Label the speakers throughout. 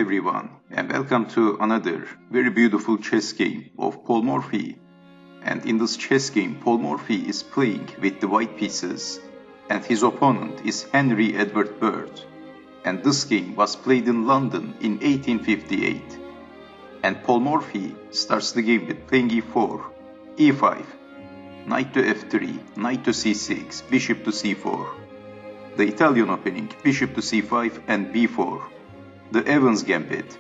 Speaker 1: everyone, and welcome to another very beautiful chess game of Paul Morphy. And in this chess game, Paul Morphy is playing with the white pieces, and his opponent is Henry Edward Bird. And this game was played in London in 1858. And Paul Morphy starts the game with playing e4, e5, knight to f3, knight to c6, bishop to c4. The Italian opening, bishop to c5 and b4. The Evans Gambit,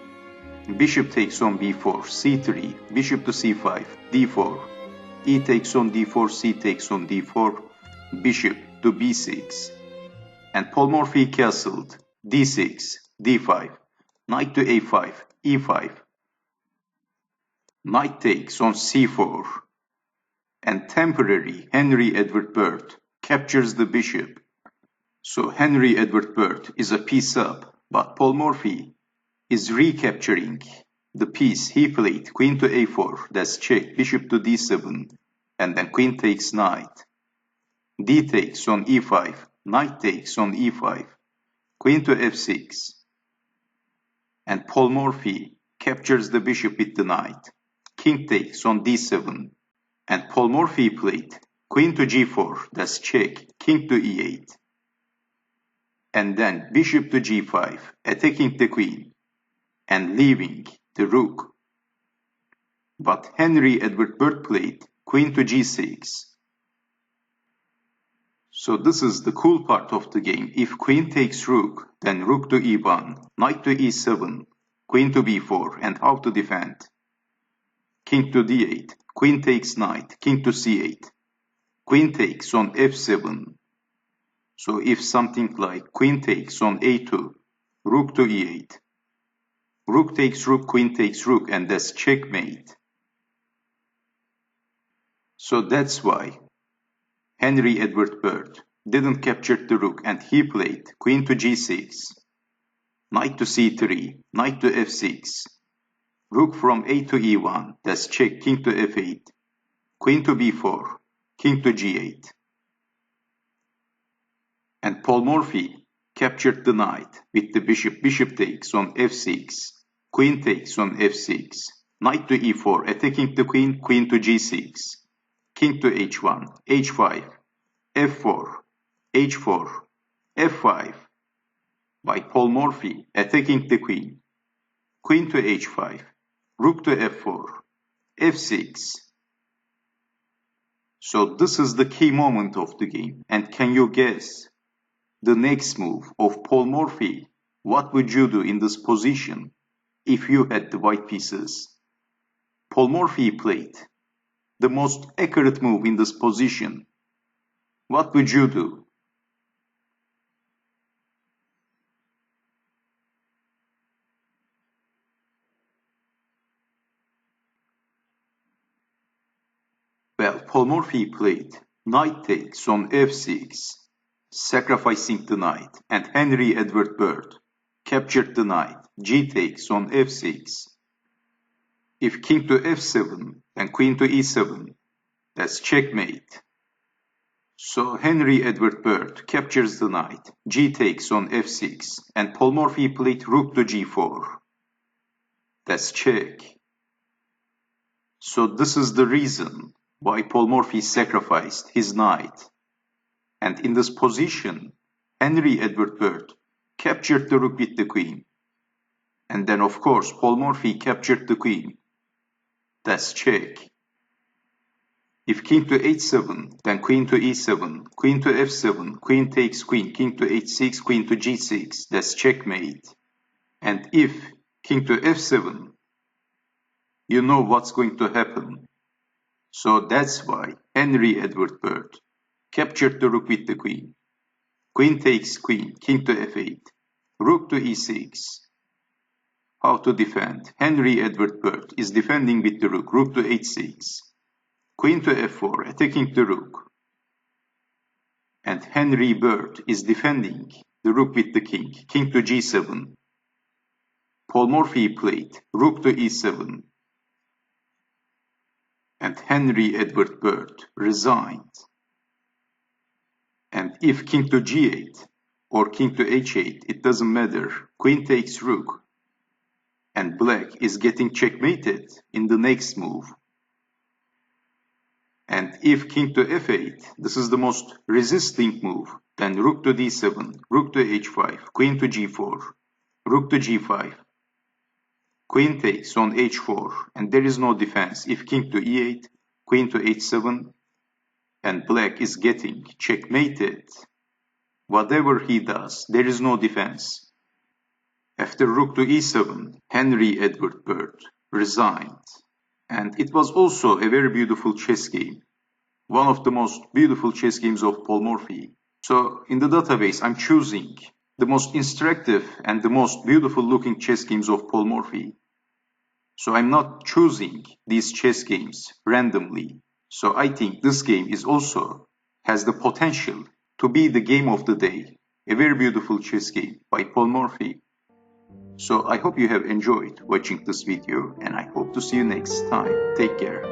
Speaker 1: bishop takes on b4, c3, bishop to c5, d4, e takes on d4, c takes on d4, bishop to b6. And Paul Morphy castled d6, d5, knight to a5, e5, knight takes on c4, and temporary Henry Edward Bird captures the bishop. So Henry Edward Bird is a piece up. But Paul Morphy is recapturing the piece he played, queen to a4, that's check, bishop to d7, and then queen takes knight. D takes on e5, knight takes on e5, queen to f6. And Paul Morphy captures the bishop with the knight. King takes on d7, and Paul Morphy played queen to g4, that's check, king to e8. And then bishop to g5, attacking the queen, and leaving the rook. But Henry Edward Bird played queen to g6. So this is the cool part of the game. If queen takes rook, then rook to e1, knight to e7, queen to b4, and how to defend. King to d8, queen takes knight, king to c8, queen takes on f7. So if something like queen takes on a2, rook to e8, rook takes rook, queen takes rook, and that's checkmate. So that's why Henry Edward Bird didn't capture the rook, and he played queen to g6, knight to c3, knight to f6, rook from a to e1, that's check, king to f8, queen to b4, king to g8. And Paul Morphy captured the knight with the bishop. Bishop takes on f6, queen takes on f6, knight to e4, attacking the queen, queen to g6, king to h1, h5, f4, h4, f5, by Paul Morphy, attacking the queen, queen to h5, rook to f4, f6. So this is the key moment of the game, and can you guess the next move of Paul Morphy? What would you do in this position if you had the white pieces? Paul Morphy played the most accurate move in this position. What would you do? Well, Paul Morphy played knight takes on f6, sacrificing the knight, and Henry Edward Bird captured the knight. G takes on f6. If king to f7 and queen to e7, that's checkmate. So Henry Edward Bird captures the knight. G takes on f6, and Paul Morphy played rook to g4. That's check. So this is the reason why Paul Morphy sacrificed his knight. And in this position, Henry Edward Bird captured the rook with the queen. And then of course Paul Morphy captured the queen. That's check. If king to h7, then queen to e7, queen to f7, queen takes queen, king to h6, queen to g6, that's checkmate. And if king to f7, you know what's going to happen. So that's why Henry Edward Bird captured the rook with the queen. Queen takes queen, king to f8, rook to e6. How to defend? Henry Edward Bird is defending with the rook, rook to h6, queen to f4, attacking the rook. And Henry Bird is defending the rook with the king, king to g7. Paul Morphy played rook to e7. And Henry Edward Bird resigned. And if king to g8 or king to h8, it doesn't matter. Queen takes rook. and black is getting checkmated in the next move. And if king to f8, this is the most resisting move, then rook to d7, rook to h5, queen to g4, rook to g5, queen takes on h4, and there is no defense. If king to e8, queen to h7, and black is getting checkmated, whatever he does, there is no defense. After rook to e7, Henry Edward Bird resigned. And it was also a very beautiful chess game. One of the most beautiful chess games of Paul Morphy. So in the database, I'm choosing the most instructive and the most beautiful looking chess games of Paul Morphy. So I'm not choosing these chess games randomly. So I think this game is also has the potential to be the game of the day. A very beautiful chess game by Paul Morphy. So I hope you have enjoyed watching this video and I hope to see you next time. Take care.